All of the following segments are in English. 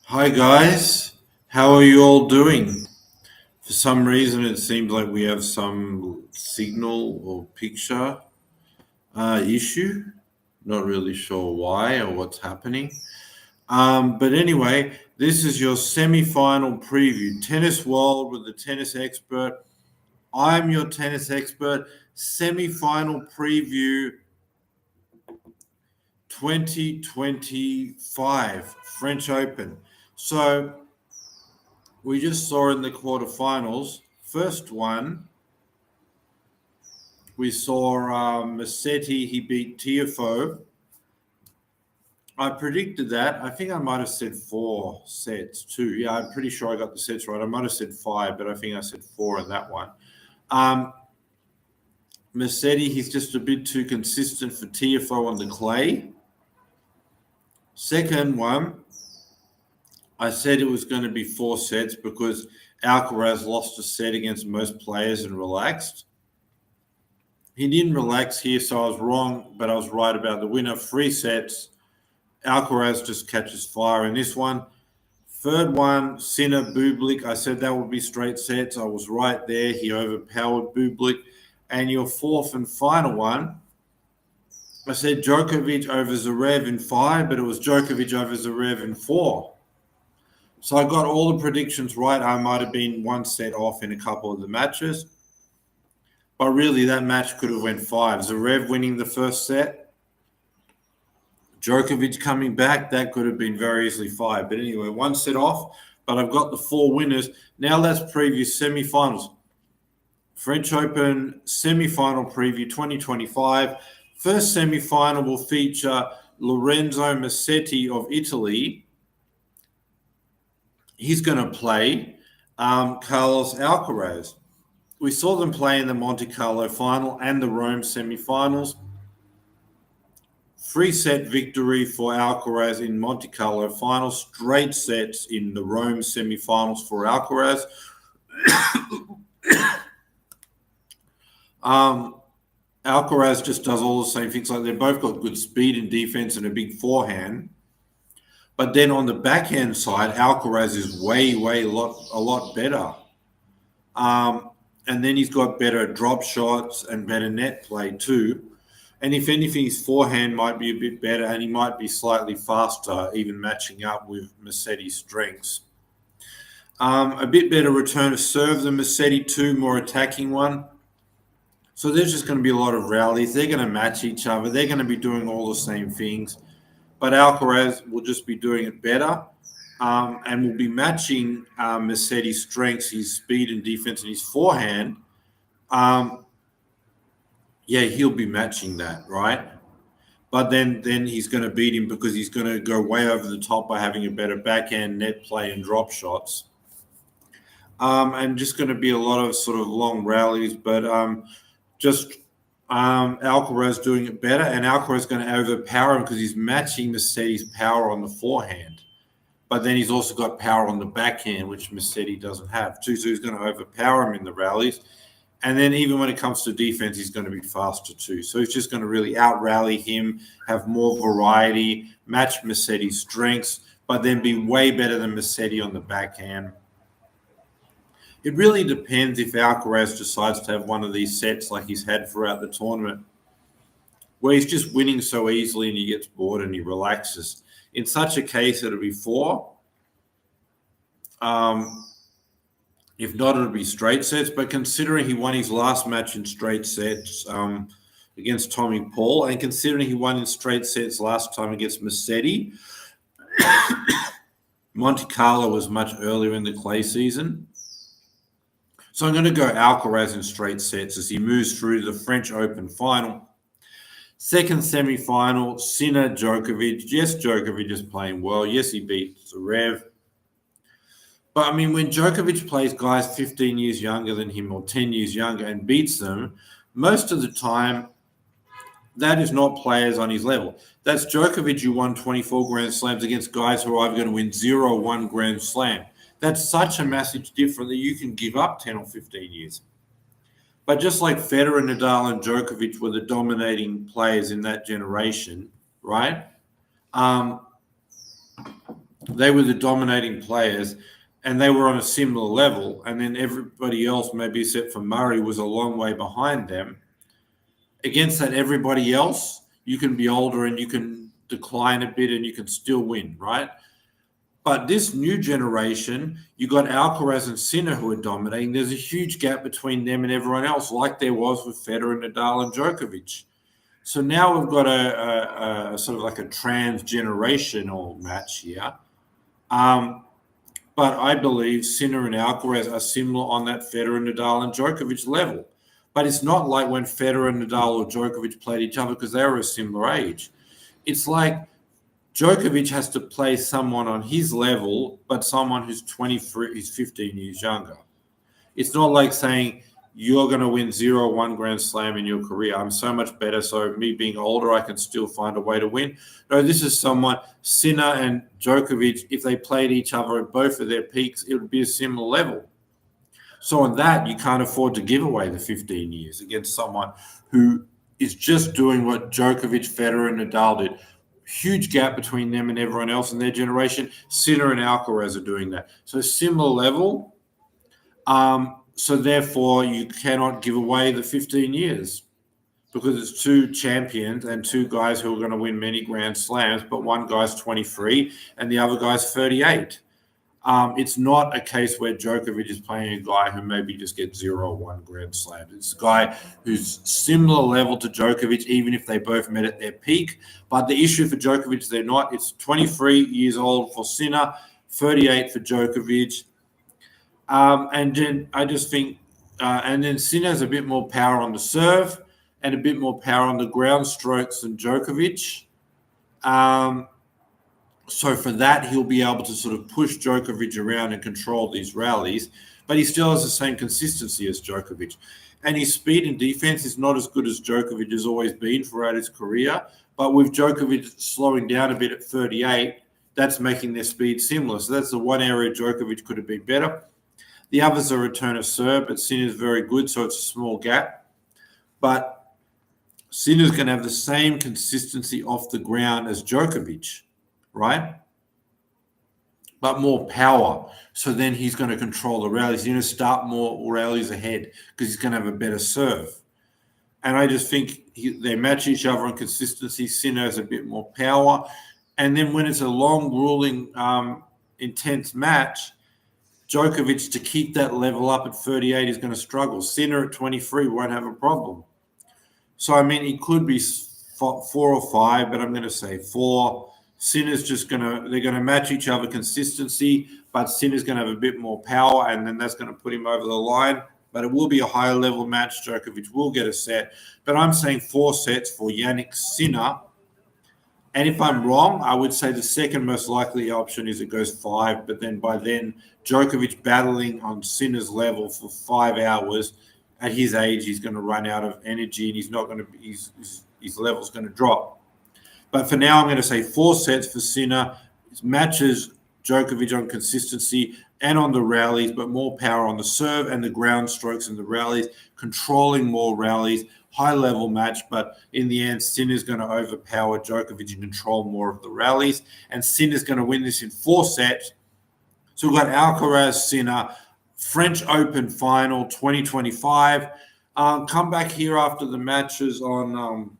Hi guys, how are you all doing? For some reason, it seems like we have some signal or picture issue. Not really sure why or what's happening. But anyway, this is your semi-final preview. Tennis World with the tennis expert. I'm your tennis expert. Semi-final preview 2025 French Open. So we just saw in the quarterfinals. First one, we saw Musetti. He beat Tiafoe. I predicted that. I think I might have said 4 sets too. Yeah, I'm pretty sure I got the sets right. I might have said 5, but I think I said 4 in that one. Musetti, he's just a bit too consistent for Tiafoe on the clay. Second one, I said it was going to be 4 sets because Alcaraz lost a set against most players and relaxed. He didn't relax here, so I was wrong, but I was right about the winner. 3 sets. Alcaraz just catches fire in this one. Third one, Sinner Bublik. I said that would be straight sets. I was right there. He overpowered Bublik. And your fourth and final one, I said Djokovic over Zverev in 5, but it was Djokovic over Zverev in 4. So I got all the predictions right. I might have been 1 set off in a couple of the matches. But really, that match could have went 5. Zverev winning the first set. Djokovic coming back, that could have been very easily 5. But anyway, 1 set off. But I've got the 4 winners. Now let's preview semi-finals. French Open semi-final preview 2025. First semi-final will feature Lorenzo Musetti of Italy. He's going to play Carlos Alcaraz. We saw them play in the Monte Carlo final and the Rome semi-finals. 3-set victory for Alcaraz in Monte Carlo final. Straight sets in the Rome semi-finals for Alcaraz. Alcaraz just does all the same things. Like they've both got good speed and defense and a big forehand. But then on the backhand side, Alcaraz is a lot better. And then he's got better drop shots and better net play too. And if anything, his forehand might be a bit better and he might be slightly faster, even matching up with Musetti's strengths. A bit better return of serve than Musetti too, more attacking one. So there's just going to be a lot of rallies. They're going to match each other. They're going to be doing all the same things. But Alcaraz will just be doing it better and will be matching Musetti's strengths, his speed and defense, and his forehand. He'll be matching that, right? But then he's going to beat him because he's going to go way over the top by having a better backhand, net play, and drop shots. And just going to be a lot of sort of long rallies, but Alcaraz doing it better, and Alcaraz is going to overpower him because he's matching Musetti's power on the forehand. But then he's also got power on the backhand, which Musetti doesn't have too. So he's going to overpower him in the rallies. And then even when it comes to defense, he's going to be faster too. So he's just going to really out-rally him, have more variety, match Musetti's strengths, but then be way better than Musetti on the backhand. It really depends if Alcaraz decides to have one of these sets like he's had throughout the tournament, where he's just winning so easily and he gets bored and he relaxes. In such a case, it'll be 4. If not, it'll be straight sets. But considering he won his last match in straight sets against Tommy Paul, and considering he won in straight sets last time against Musetti, Monte Carlo was much earlier in the clay season. So I'm going to go Alcaraz in straight sets as he moves through to the French Open final. Second semi-final, Sinner Djokovic. Yes, Djokovic is playing well. Yes, he beat Zverev. But, I mean, when Djokovic plays guys 15 years younger than him or 10 years younger and beats them, most of the time, that is not players on his level. That's Djokovic who won 24 Grand Slams against guys who are either going to win 0 or 1 Grand Slam. That's such a massive difference that you can give up 10 or 15 years. But just like Federer, Nadal, and Djokovic were the dominating players in that generation, right? They were the dominating players, and they were on a similar level. And then everybody else, maybe except for Murray, was a long way behind them. Against that everybody else, you can be older and you can decline a bit and you can still win, right? But this new generation, you got Alcaraz and Sinner who are dominating. There's a huge gap between them and everyone else, like there was with Federer, Nadal, and Djokovic. So now we've got a sort of like a transgenerational match here. But I believe Sinner and Alcaraz are similar on that Federer, Nadal, and Djokovic level. But it's not like when Federer, Nadal, or Djokovic played each other because they were a similar age. It's like Djokovic has to play someone on his level, but someone who's 23, who's 15 years younger. It's not like saying you're going to win 0-1 Grand Slam in your career. I'm so much better, so me being older, I can still find a way to win. No, this is someone, Sinner and Djokovic, if they played each other at both of their peaks, it would be a similar level. So on that, you can't afford to give away the 15 years against someone who is just doing what Djokovic, Federer, and Nadal did. Huge gap between them and everyone else in their generation. Sinner and Alcaraz are doing that. So similar level. So therefore, you cannot give away the 15 years because it's two champions and two guys who are going to win many Grand Slams, but one guy's 23 and the other guy's 38. It's not a case where Djokovic is playing a guy who maybe just gets 0-1 Grand Slam. It's a guy who's similar level to Djokovic, even if they both met at their peak. But the issue for Djokovic, they're not. It's 23 years old for Sinner, 38 for Djokovic. And then I just think, and then Sinner has a bit more power on the serve and a bit more power on the ground strokes than Djokovic. So for that, he'll be able to sort of push Djokovic around and control these rallies, but he still has the same consistency as Djokovic. And his speed and defense is not as good as Djokovic has always been throughout his career. But with Djokovic slowing down a bit at 38, that's making their speed similar. So that's the one area Djokovic could have been better. The others are return of serve, but Sinner's very good, so it's a small gap. But Sinner's going to have the same consistency off the ground as Djokovic, right? But more power. So then he's going to control the rallies. He's going to start more rallies ahead because he's going to have a better serve. And I just think they match each other on consistency. Sinner has a bit more power. And then when it's a long, grueling, intense match, Djokovic, to keep that level up at 38, is going to struggle. Sinner at 23 won't have a problem. So, I mean, it could be 4 or 5, but I'm going to say 4. Sinner's they're going to match each other consistency, but Sinner's going to have a bit more power, and then that's going to put him over the line. But it will be a higher level match. Djokovic will get a set. But I'm saying 4 sets for Jannik Sinner. And if I'm wrong, I would say the second most likely option is it goes 5. But then by then, Djokovic battling on Sinner's level for 5 hours, at his age, he's going to run out of energy and he's not going to. His level's going to drop. But for now, I'm going to say 4 sets for Sinner. It matches Djokovic on consistency and on the rallies, but more power on the serve and the ground strokes and the rallies, controlling more rallies, high-level match. But in the end, Sinner's going to overpower Djokovic and control more of the rallies. And Sinner's going to win this in 4 sets. So we've got Alcaraz, Sinner, French Open final 2025. Come back here after the matches on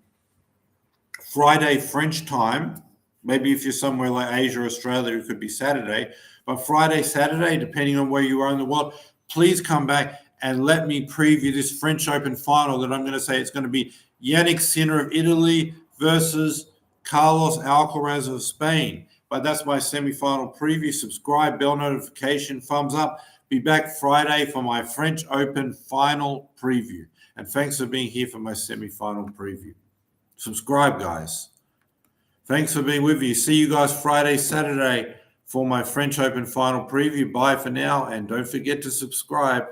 Friday French time. Maybe if you're somewhere like Asia or Australia, it could be Saturday. But Friday, Saturday, depending on where you are in the world, please come back and let me preview this French Open final that I'm going to say it's going to be Jannik Sinner of Italy versus Carlos Alcaraz of Spain. But that's my semi-final preview. Subscribe, bell notification, thumbs up. Be back Friday for my French Open final preview. And thanks for being here for my semi-final preview. Subscribe, guys. Thanks for being with me. See you guys Friday, Saturday for my French Open final preview. Bye for now, and don't forget to subscribe.